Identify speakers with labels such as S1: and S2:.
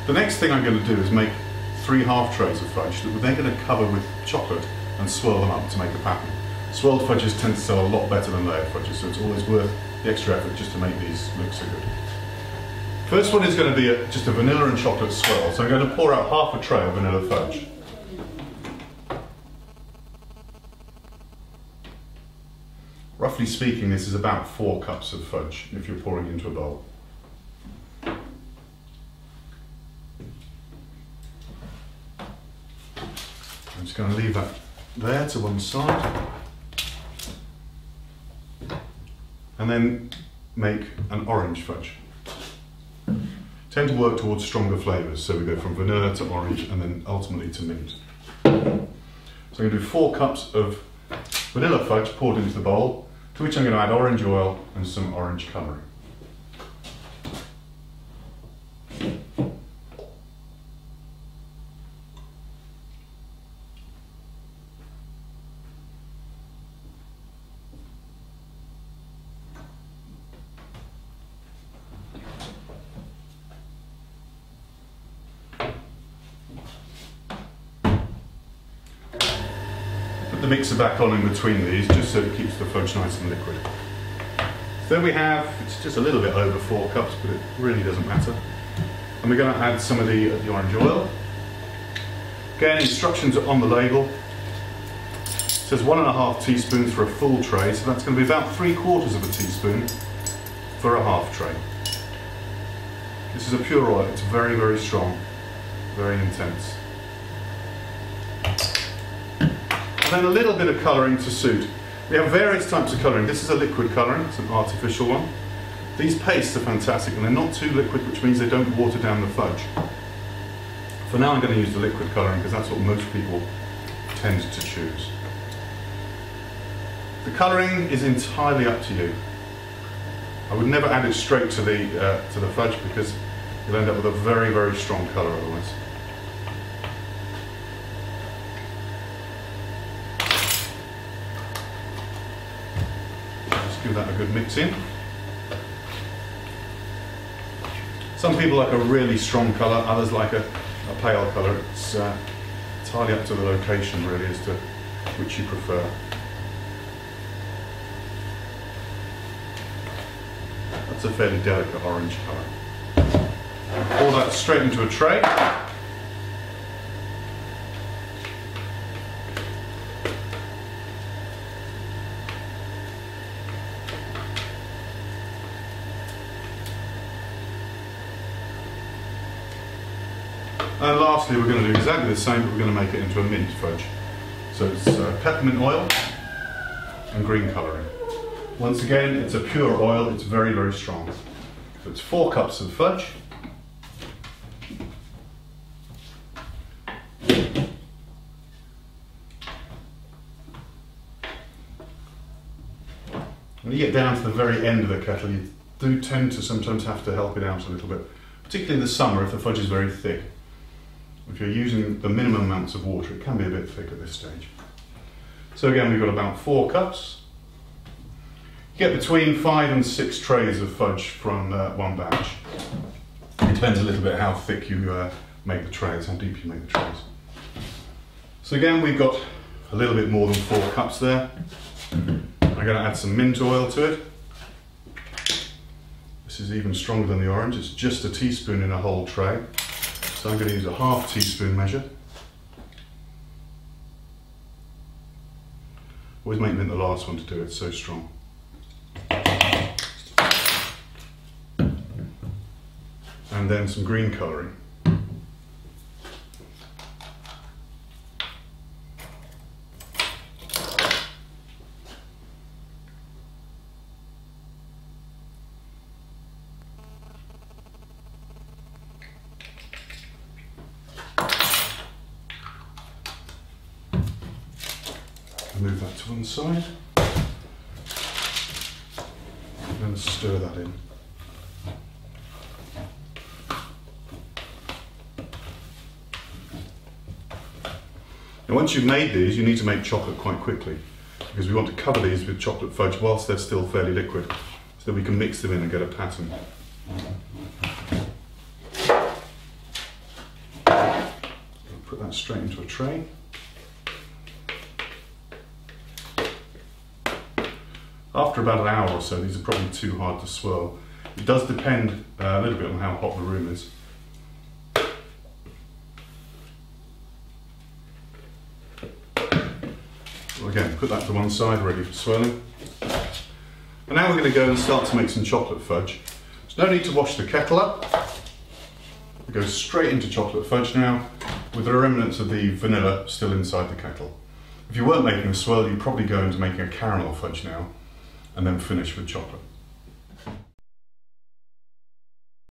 S1: The next thing I'm going to do is make 3 half trays of fudge that we're then going to cover with chocolate and swirl them up to make a pattern. Swirled fudges tend to sell a lot better than layered fudges, so it's always worth the extra effort just to make these look so good. First one is going to be just a vanilla and chocolate swirl, so I'm going to pour out half a tray of vanilla fudge. Roughly speaking, this is about 4 cups of fudge if you're pouring into a bowl. I'm just going to leave that there to one side. And then make an orange fudge. Tend to work towards stronger flavours, so we go from vanilla to orange and then ultimately to mint. So I'm going to do 4 cups of vanilla fudge poured into the bowl, to which I'm going to add orange oil and some orange colouring. Put the mixer back on in between these just so it keeps the fudge nice and liquid. So we have, it's just a little bit over 4 cups, but it really doesn't matter. And we're going to add some of the orange oil. Again, instructions are on the label. It says 1½ teaspoons for a full tray, so that's going to be about 3/4 of a teaspoon for a half tray. This is a pure oil, it's very, very strong, very intense. And then a little bit of colouring to suit. We have various types of colouring. This is a liquid colouring, it's an artificial one. These pastes are fantastic and they're not too liquid, which means they don't water down the fudge. For now I'm going to use the liquid colouring because that's what most people tend to choose. The colouring is entirely up to you. I would never add it straight to the fudge because you'll end up with a very, very strong colour otherwise. Give that a good mix in. Some people like a really strong colour, others like a pale colour. It's entirely up to the location really as to which you prefer. That's a fairly delicate orange colour. Pour that straight into a tray. And lastly, we're going to do exactly the same, but we're going to make it into a mint fudge. So it's peppermint oil and green colouring. Once again, it's a pure oil, it's very, very strong. So it's 4 cups of fudge. When you get down to the very end of the kettle, you do tend to sometimes have to help it out a little bit, particularly in the summer if the fudge is very thick. If you're using the minimum amounts of water, it can be a bit thick at this stage. So again, we've got about 4 cups. You get between 5 and 6 trays of fudge from one batch. It depends a little bit how thick you make the trays, how deep you make the trays. So again, we've got a little bit more than 4 cups there. I'm going to add some mint oil to it. This is even stronger than the orange, it's just a teaspoon in a whole tray. So I'm going to use a ½ teaspoon measure. Always make mint the last one to do it, it's so strong. And then some green colouring. Move that to one side. I'm going to stir that in. Now once you've made these, you need to make chocolate quite quickly because we want to cover these with chocolate fudge whilst they're still fairly liquid so that we can mix them in and get a pattern. Put that straight into a tray. After about an hour or so, these are probably too hard to swirl. It does depend a little bit on how hot the room is. Well, again, put that to one side, ready for swirling. And now we're going to go and start to make some chocolate fudge. There's no need to wash the kettle up. We go straight into chocolate fudge now, with the remnants of the vanilla still inside the kettle. If you weren't making a swirl, you'd probably go into making a caramel fudge now, and then finish with chocolate.